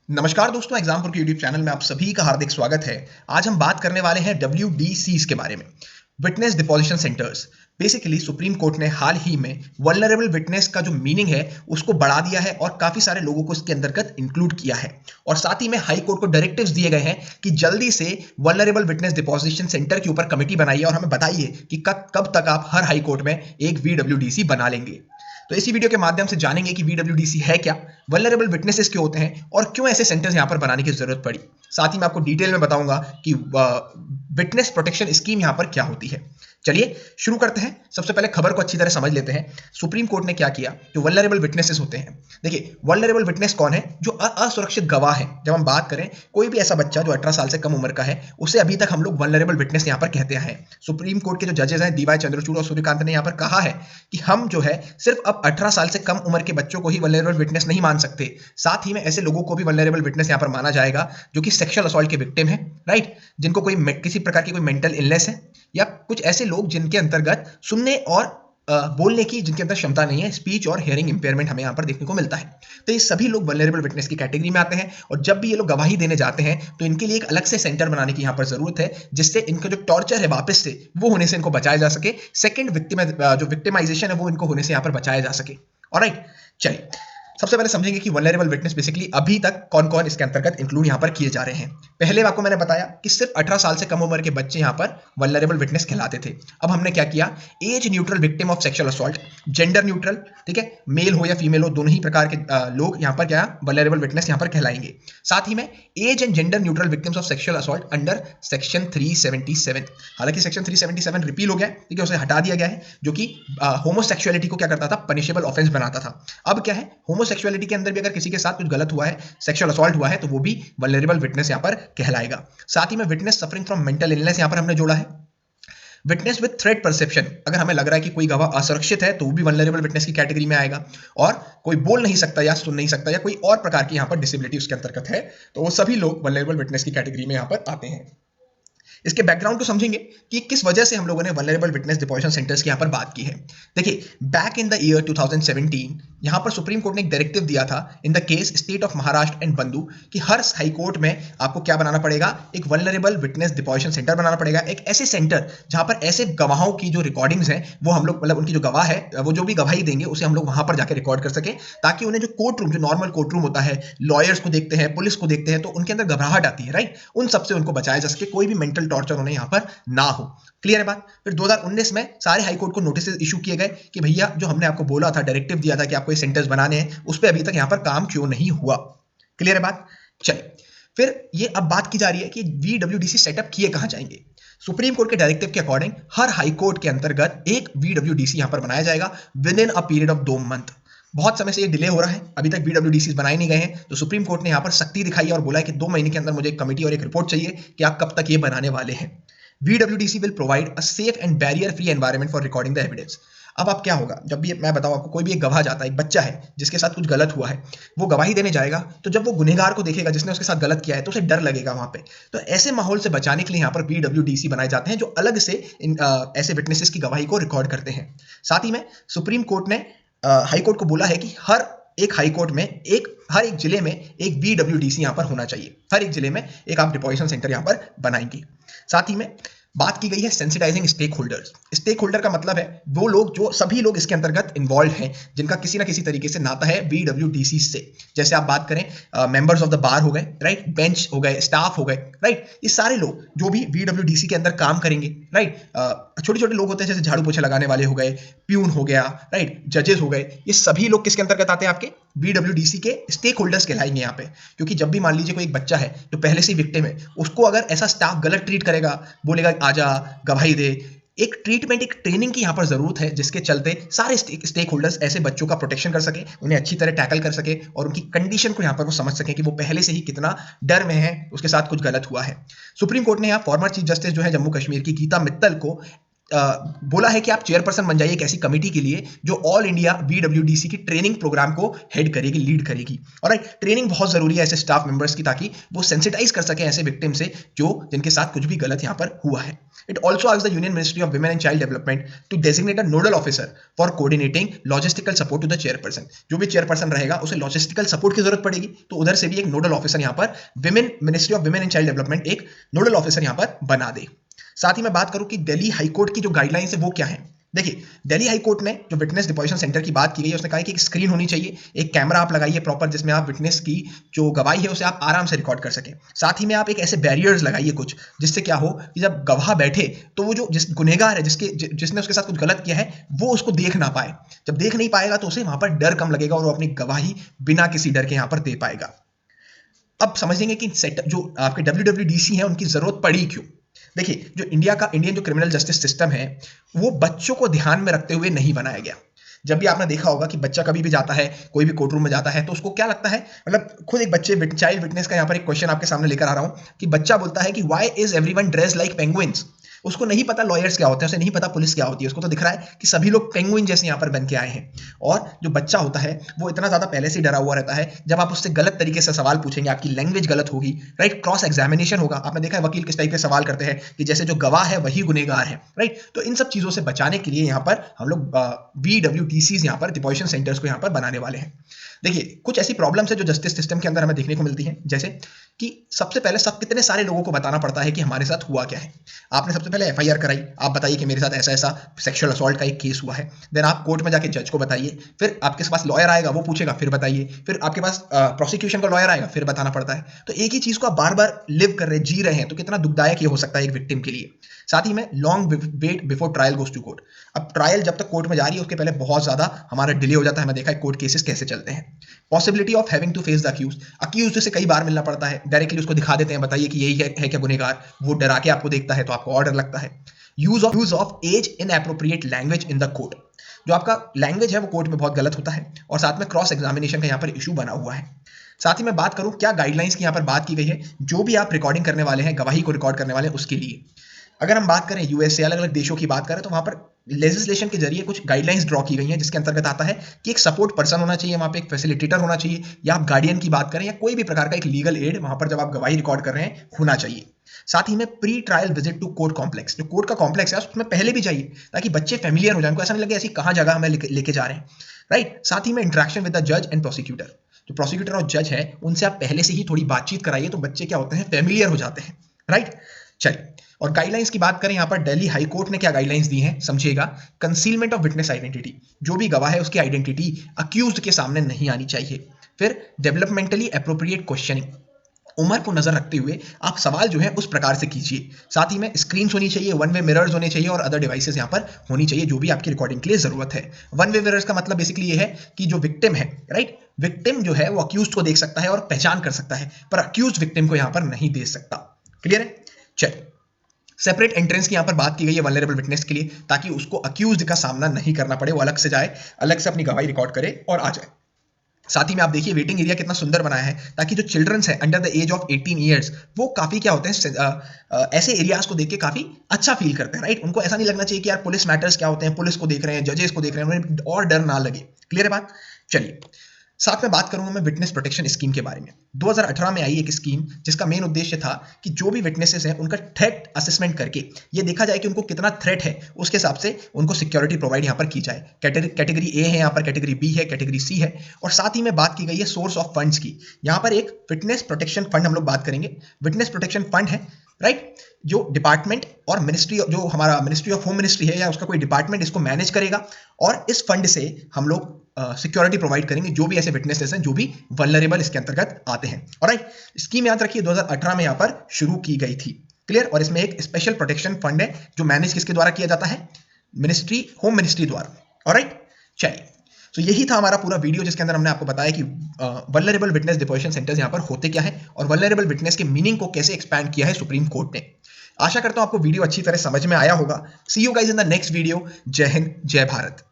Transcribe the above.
नमस्कार दोस्तों, एग्जामपुर के यूट्यूब चैनल में आप सभी का हार्दिक स्वागत है। आज हम बात करने वाले हैं WDCs के बारे में, witness deposition centres. Basically supreme court ने हाल ही में वल्नरेबल विटनेस का जो मीनिंग है उसको बढ़ा दिया है और काफी सारे लोगों को इसके अंतर्गत इंक्लूड किया है। और साथ ही में हाई कोर्ट को डायरेक्टिव्स दिए गए हैं कि जल्दी से वल्नरेबल विटनेस डिपोजिशन सेंटर के ऊपर कमेटी बनाइए और हमें बताइए कि कब तक आप हर हाई कोर्ट में एक VWDC बना लेंगे। तो इसी वीडियो के माध्यम से जानेंगे कि VWDC है क्या, वल्नरेबल विटनेसेस क्यों होते हैं और क्यों ऐसे सेंटर्स यहां पर बनाने की जरूरत पड़ी। साथ ही मैं आपको डिटेल में बताऊंगा कि विटनेस प्रोटेक्शन स्कीम यहां पर क्या होती है। चलिए शुरू करते हैं। सबसे पहले खबर को अच्छी तरह समझ लेते हैं। सुप्रीम कोर्ट ने क्या किया, जो वल्नरेबल विटनेसेस होते हैं। देखिए, वल्नरेबल विटनेस कौन है? जो असुरक्षित गवाह है। जब हम बात करें कोई भी ऐसा बच्चा जो 18 साल से कम उम्र का है, उसे अभी तक हम लोग वल्नरेबल विटनेस यहां पर कहते हैं। सुप्रीम कोर्ट के जो जजेस हैं DY चंद्रचूड़ और सूर्यकांत ने यहां पर कहा है कि हम जो है सिर्फ अब 18 साल से कम उम्र के बच्चों को ही वल्नरेबल विटनेस नहीं मान सकते, साथ ही में ऐसे लोगों को भी वल्नरेबल विटनेस यहां पर माना जाएगा जो कि सेक्सुअल असॉल्ट के विक्टिम है, राइट, जिनको कोई किसी प्रकार की कोई मेंटल इलनेस है, या कुछ ऐसे लोग जिनके अंतर्गत सुनने और बोलने की जिनके अंदर क्षमता नहीं है, स्पीच और हियरिंग इंपेयरमेंट हमें यहां पर देखने को मिलता है। तो ये सभी लोग वल्नरेबल विटनेस की कैटेगरी में आते हैं और जब भी ये लोग गवाही देने जाते हैं तो इनके लिए एक अलग से सेंटर बनाने की यहां पर जरूरत है, जिससे इनका जो टॉर्चर है वापस से वो होने से इनको बचाया जा सके, सेकंड जो विक्टिमाइजेशन है वो इनको होने से यहां पर बचाया जा सके। ऑलराइट, चलिए सबसे पहले समझेंगे कि वल्नरेबल विटनेस बेसिकली अभी तक कौन कौन इसके अंतर्गत इंक्लूड यहां पर किए जा रहे हैं। पहले आपको मैंने बताया कि सिर्फ 18 साल से कम उम्र के बच्चे यहां पर वल्नरेबल विटनेस कहलाते थे। अब हमने क्या किया, age neutral victim of sexual assault, gender neutral, ठीक है, मेल हो या फीमेल हो, दोनों ही प्रकार के लोग यहां पर क्या वल्नरेबल विटनेस यहां पर कहलाएंगे। साथ ही में age and gender neutral victims of sexual assault under section 377। हालांकि सेक्शन 377 रिपील हो गया, ठीक है, उसे हटा दिया गया है, जो कि होमोसेक्सुअलिटी को क्या करता था, पनिशेबल ऑफेंस बनाता था। अब क्या है, होमोसेक्सुअलिटी के अंदर भी अगर किसी के साथ कुछ गलत हुआ है, सेक्सुअल असॉल्ट हुआ है, तो वो भी वल्नरेबल विटनेस यहां पर कहलाएगा। साथ ही में witness suffering from mental illness यहां पर हमने जोड़ा है। विटनेस विद थ्रेट परसेप्शन, अगर हमें लग रहा है कि कोई गवाह असुरक्षित है तो वो भी वल्नरेबल विटनेस की कैटेगरी में आएगा। और कोई बोल नहीं सकता या सुन नहीं सकता या कोई और प्रकार की यहां पर डिसेबिलिटी उसके अंतर्गत है, तो वो सभी लोग वल्नरेबल विटनेस की कैटेगरी में यहां पर आते हैं। इसके बैकग्राउंड को समझेंगे कि किस वजह से हम लोगों ने वल्नरेबल विटनेस डिपोजिशन सेंटर्स की यहां पर बात की है। देखिए, बैक इन द ईयर 2017 यहां पर सुप्रीम कोर्ट ने एक डायरेक्टिव दिया था in the case state of Maharashtra and बंधु कि हर हाई कोर्ट में आपको क्या बनाना पड़ेगा, एक वल्नरेबल विटनेस डिपोजिशन सेंटर बनाना पड़ेगा। एक ऐसे सेंटर जहां पर ऐसे गवाहों की जो रिकॉर्डिंग्स हैं वो हम लोग, मतलब उनकी जो गवाह है वो जो भी गवाही देंगे उसे हम लोग वहां पर जाकर रिकॉर्ड कर सके, ताकि उन्हें जो कोर्ट रूम, जो नॉर्मल कोर्ट रूम होता है, लॉयर्स को देखते हैं, पुलिस को देखते हैं, तो उनके अंदर घबराहट आती है, राइट, उन सबसे उनको बचाया जा सके, कोई भी मेंटल टॉर्चर उन्हें यहां पर ना हो। क्लियर है बात? फिर 2019 में सारे हाई कोर्ट को नोटिस इशू किए गए कि भैया जो हमने आपको बोला था, डायरेक्टिव दिया था कि आपको ये सेंटर्स बनाने हैं, उस पर अभी तक यहां पर काम क्यों नहीं हुआ। क्लियर है बात? चलिए, फिर ये अब बात की जा रही है कि VWDC सेटअप किए कहां जाएंगे। सुप्रीम कोर्ट के डायरेक्टिव के अकॉर्डिंग हर हाई कोर्ट के अंतर्गत एक VWDC यहां पर बनाया जाएगा with in a period of 2 month. बहुत समय से ये डिले हो रहा है, अभी तक VWDC बनाए नहीं गए हैं, तो सुप्रीम कोर्ट ने यहां पर सख्ती दिखाई है और बोला है कि 2 महीने के अंदर मुझे एक कमेटी और एक रिपोर्ट चाहिए कि आप कब तक ये बनाने वाले हैं। VWDC will provide a safe and barrier-free environment for recording the evidence। अब आप क्या होगा, जब भी मैं बताऊं आपको, कोई भी एक गवाह जाता है, एक बच्चा है जिसके साथ कुछ गलत हुआ है, वो गवाही देने जाएगा, तो जब वो गुनहगार को देखेगा जिसने उसके साथ गलत किया है, तो उसे डर लगेगा वहां पे। तो ऐसे माहौल से बचाने के लिए यहाँ पर VWDC बनाए जाते हैं जो अलग से ऐसे विटनेसेस की गवाही को रिकॉर्ड करते हैं। साथ ही में सुप्रीम कोर्ट ने हाई कोर्ट को बोला है कि हर एक हाई कोर्ट में हर एक जिले में एक VWDC यहां पर होना चाहिए। हर एक जिले में एक आप डिपोजिशन सेंटर यहां पर बनाएंगे। साथ ही में बात की गई है sensitizing stakeholders. Stakeholder का मतलब है वो लोग, जो सभी लोग इसके अंतर्गत इन्वॉल्व हैं, जिनका किसी ना किसी तरीके से नाता है VWDC से। जैसे आप बात करें मेंबर्स ऑफ द बार हो गए, राइट, बेंच हो गए, स्टाफ हो गए, राइट, ये सारे लोग जो भी VWDC के अंदर काम करेंगे, राइट, छोटे छोटे लोग होते हैं जैसे झाड़ू पोछे लगाने वाले हो गए, प्यून हो गया, राइट, जजेस हो गए, ये सभी लोग किसके अंतर्गत आते हैं, आपके VWDC के स्टेक होल्डर्स कहलाएंगे यहाँ पे। क्योंकि जब भी मान लीजिए कोई एक बच्चा है जो पहले से ही विक्टिम है, उसको अगर ऐसा स्टाफ गलत ट्रीट करेगा, बोलेगा आजा गवाही दे, एक ट्रीटमेंट, एक ट्रेनिंग की यहां पर जरूरत है, जिसके चलते सारे स्टेक होल्डर्स ऐसे बच्चों का प्रोटेक्शन कर सके, उन्हें अच्छी तरह टैकल कर सके और उनकी कंडीशन को यहां पर वो समझ सके कि वो पहले से ही कितना डर में है, उसके साथ कुछ गलत हुआ है। सुप्रीम कोर्ट ने यहां फॉर्मर चीफ जस्टिस जो है जम्मू कश्मीर की, गीता मित्तल को बोला है कि आप चेयरपर्सन बन जाइए एक ऐसी कमेटी के लिए जो ऑल इंडिया बीडब्ल्यूडीसी की ट्रेनिंग प्रोग्राम को हेड करेगी, लीड करेगी। और ट्रेनिंग बहुत जरूरी है ऐसे स्टाफ मेंबर्स की, ताकि वो सेंसिटाइज कर सके ऐसे विक्टिम से जो जिनके साथ कुछ भी गलत यहाँ पर हुआ है। It also asks the union ministry of women and child development to designate a nodal officer for coordinating logistical support to the chairperson. जो भी चेयरपर्सन रहेगा उसे लॉजिस्टिकल सपोर्ट की जरूरत पड़ेगी, तो उधर से भी एक नोडल ऑफिसर यहाँ पर ministry of women and child development एक नोडल ऑफिसर यहाँ पर बना दे। साथ ही मैं बात करूं कि दिल्ली हाईकोर्ट की जो गाइडलाइंस है वो क्या है। देखिए, दिल्ली हाईकोर्ट ने जो विटनेस डिपोजिशन सेंटर की बात की गई है, उसने कहा कि एक स्क्रीन होनी चाहिए, एक कैमरा आप लगाइए प्रॉपर, जिसमें आप विटनेस की जो गवाही है उसे आप आराम से रिकॉर्ड कर सकें। साथ ही में आप एक ऐसे बैरियर्स लगाइए कुछ, जिससे क्या हो कि जब गवाह बैठे तो वो जो जिस गुनहगार है, जिसने उसके साथ कुछ गलत किया है, वो उसको देख ना पाए। जब देख नहीं पाएगा तो उसे वहां पर डर कम लगेगा और वो अपनी गवाही बिना किसी डर के यहां पर दे पाएगा। अब समझेंगे कि जो आपके डब्ल्यूडब्ल्यूडीसी है उनकी जरूरत पड़ी क्यों। देखिए, जो इंडियन जो क्रिमिनल जस्टिस सिस्टम है वो बच्चों को ध्यान में रखते हुए नहीं बनाया गया। जब भी आपने देखा होगा कि बच्चा कभी भी जाता है, कोई भी कोर्ट रूम में जाता है, तो उसको क्या लगता है, मतलब खुद एक बच्चे चाइल्ड विटनेस का यहाँ पर एक क्वेश्चन आपके सामने लेकर आ रहा हूं कि बच्चा बोलता है कि why is everyone dressed like penguins. उसको नहीं पता लॉयर्स क्या होते हैं, उसे नहीं पता पुलिस क्या होती है, उसको तो दिख रहा है कि सभी लोग पेंगुइन जैसे यहाँ पर बन के आए हैं। और जो बच्चा होता है वो इतना ज्यादा पहले से डरा हुआ रहता है, जब आप उससे गलत तरीके से सवाल पूछेंगे, आपकी लैंग्वेज गलत होगी, राइट, क्रॉस एग्जामिनेशन होगा। आपने देखा है वकील किस टाइप के सवाल करते हैं कि जैसे जो गवाह है वही गुनहगार है, राइट। तो इन सब चीजों से बचाने के लिए यहाँ पर हम लोग BWTCs यहाँ पर डिपोजिशन सेंटर्स को यहाँ पर बनाने वाले हैं। देखिए, कुछ ऐसी प्रॉब्लम्स है जो जस्टिस सिस्टम के अंदर हमें देखने को मिलती है, जैसे कि सबसे पहले कितने सारे लोगों को बताना पड़ता है कि हमारे साथ हुआ क्या है। आपने सबसे पहले FIR कराई, आप बताइए कि मेरे साथ ऐसा ऐसा सेक्सुअल असॉल्ट का एक केस हुआ है। देन आप कोर्ट में जाके जज को बताइए, फिर आपके पास लॉयर आएगा, वो पूछेगा, फिर बताइए, फिर आपके पास प्रोसिक्यूशन का लॉयर आएगा, फिर बताना पड़ता है। तो एक ही चीज को आप बार बार लिव कर रहे, जी रहे हैं, तो कितना दुखदायक ये हो सकता है एक विक्टिम के लिए। साथ ही में long wait before trial goes to court. अब ट्रायल जब तक कोर्ट में जा रही है उसके पहले बहुत ज्यादा हमारा डिले हो जाता है। हमें देखा है कोर्ट केसेस कैसे चलते हैं। Possibility of having to face the accused से कई बार मिलना पड़ता है, डायरेक्टली उसको दिखा देते हैं, बताइए कि यही है क्या गुनहगार, वो डरा के आपको देखता है तो आपको और डर लगता है। Use of age inappropriate language in the court. जो आपका लैंग्वेज है वो कोर्ट में बहुत गलत होता है, और साथ में क्रॉस एग्जामिनेशन का यहाँ पर इशू बना हुआ है। साथ ही मैं बात करूं क्या गाइडलाइंस की यहाँ पर बात की गई है, जो भी आप रिकॉर्डिंग करने वाले हैं, गवाही को रिकॉर्ड करने वाले हैं, उसके लिए। अगर हम बात करें USA, अलग अलग देशों की बात करें, तो वहां पर लेजिस्लेशन के जरिए कुछ गाइडलाइंस ड्रॉ की गई हैं, जिसके अंतर्गत आता है कि एक सपोर्ट पर्सन होना चाहिए वहां पे, एक फैसिलिटेटर होना चाहिए, या आप गार्डियन की बात करें या कोई भी प्रकार का एक लीगल एड वहां पर जब आप गवाही रिकॉर्ड कर रहे हैं होना चाहिए। साथ ही में pre trial visit to court complex, जो कोर्ट का कॉम्प्लेक्स है उसमें पहले भी जाइए, ताकि बच्चे फैमिलियर हो जाए, उनको ऐसा नहीं लगे ऐसी कहाँ जगह हमें लेके जा रहे हैं, राइट। साथ ही में इंटरेक्शन विद द जज एंड प्रोसिक्यूटर, जो प्रोसिक्यूटर और जज है उनसे आप पहले से ही थोड़ी बातचीत कराइए, तो बच्चे क्या होते हैं, फेमिलियर हो जाते हैं, राइट। चलिए, और गाइडलाइंस की बात करें, यहां पर दिल्ली हाई कोर्ट ने क्या गाइडलाइंस दी हैं समझिएगा। कंसीलमेंट ऑफ विटनेस आइडेंटिटी, जो भी गवाह है उसकी आइडेंटिटी अक्यूज्ड के सामने नहीं आनी चाहिए। फिर डेवलपमेंटली एप्रोप्रिएट क्वेश्चनिंग, उम्र को नजर रखते हुए आप सवाल जो है उस प्रकार से कीजिए। साथ ही में स्क्रीन होनी चाहिए, वन वे मिरर्स होने चाहिए, और अदर डिवाइसेस यहाँ पर होनी चाहिए जो भी आपकी रिकॉर्डिंग के लिए जरूरत है। वन वे मिरर्स का मतलब बेसिकली ये है कि जो विक्टिम है, राइट, विक्टिम जो है वो अक्यूज्ड को देख सकता है और पहचान कर सकता है, पर अक्यूज्ड विक्टिम को यहाँ पर नहीं देख सकता। क्लियर है। चलिए, सेपरेट एंट्रेंस की यहां पर बात की गई है वल्नरेबल विटनेस के लिए, ताकि उसको अक्यूज्ड का सामना नहीं करना पड़े, वो अलग से जाए, अलग से अपनी गवाही रिकॉर्ड करे और आ जाए। साथ ही में आप देखिए वेटिंग एरिया कितना सुंदर बनाया है, ताकि जो चिल्ड्रंस है under the age of 18 years वो काफी क्या होते हैं, ऐसे एरियाज को देख के काफी अच्छा फील करते हैं, राइट। उनको ऐसा नहीं लगना चाहिए कि यार पुलिस मैटर्स क्या होते हैं, पुलिस को देख रहे हैं, जजेस को देख रहे हैं, उन्हें और डर ना लगे। क्लियर है बात। चलिए, साथ में बात करूंगा मैं विटनेस प्रोटेक्शन स्कीम के बारे में। 2018 में आई एक स्कीम जिसका मेन उद्देश्य था कि जो भी विटनेसेस हैं उनका थ्रेट असेसमेंट करके ये देखा जाए कि उनको कितना थ्रेट है, उसके हिसाब से उनको सिक्योरिटी प्रोवाइड यहाँ पर की जाए। कैटेगरी A है यहाँ पर, कैटेगरी B है, कैटेगरी C है। और साथ ही में बात की गई है सोर्स ऑफ फंड्स की। यहाँ पर एक विटनेस प्रोटेक्शन फंड हम लोग बात करेंगे। विटनेस प्रोटेक्शन फंड है, राइट, जो डिपार्टमेंट और मिनिस्ट्री, जो हमारा मिनिस्ट्री ऑफ होम मिनिस्ट्री है या उसका कोई डिपार्टमेंट इसको मैनेज करेगा, और इस फंड से हम लोग सिक्योरिटी प्रोवाइड करेंगे जो भी ऐसे विटनेसेस हैं जो भी वल्नरेबल इसके अंतर्गत आते हैं। ऑलराइट, स्कीम याद रखिए 2018 में यहाँ पर शुरू की गई थी। क्लियर। और इसमें एक स्पेशल प्रोटेक्शन फंड है जो मैनेज किसके द्वारा किया जाता है, होम मिनिस्ट्री द्वारा। ऑलराइट, चलिए, तो यही था हमारा पूरा वीडियो जिसके अंदर हमने आपको बताया कि वल्नरेबल विटनेस डिपोजिशन सेंटर्स यहाँ पर होते क्या है और वल्नरेबल विटनेस के मीनिंग को कैसे एक्सपैंड किया है सुप्रीम कोर्ट ने। आशा करता हूं आपको वीडियो अच्छी तरह समझ में आया होगा। See you guys in the next video. जय हिंद, जय भारत।